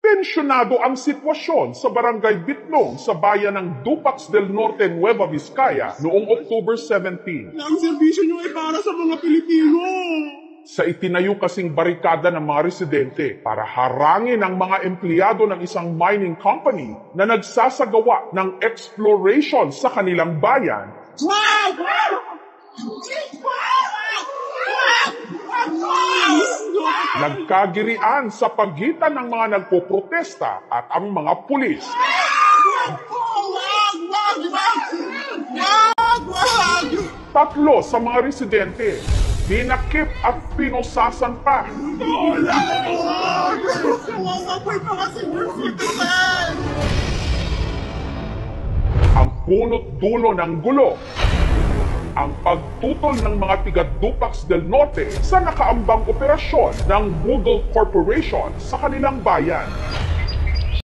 Tensyonado ang sitwasyon sa Barangay Bitlong sa bayan ng Dupax del Norte, Nueva Vizcaya noong October 17. Ang serbisyo nyo ay para sa mga Pilipino. Sa itinayo kasing barikada ng mga residente para harangin ang mga empleyado ng isang mining company na nagsasagawa ng exploration sa kanilang bayan. Nagkagirian sa pagitan ng mga nagpoprotesta at ang mga pulis. Tatlo sa mga residente, dinakip at pinusasan pa. Ang punot dulo ng gulo, ang pagtutol ng mga tiga-Dupax del Norte sa nakaambang operasyon ng Google Corporation sa kanilang bayan.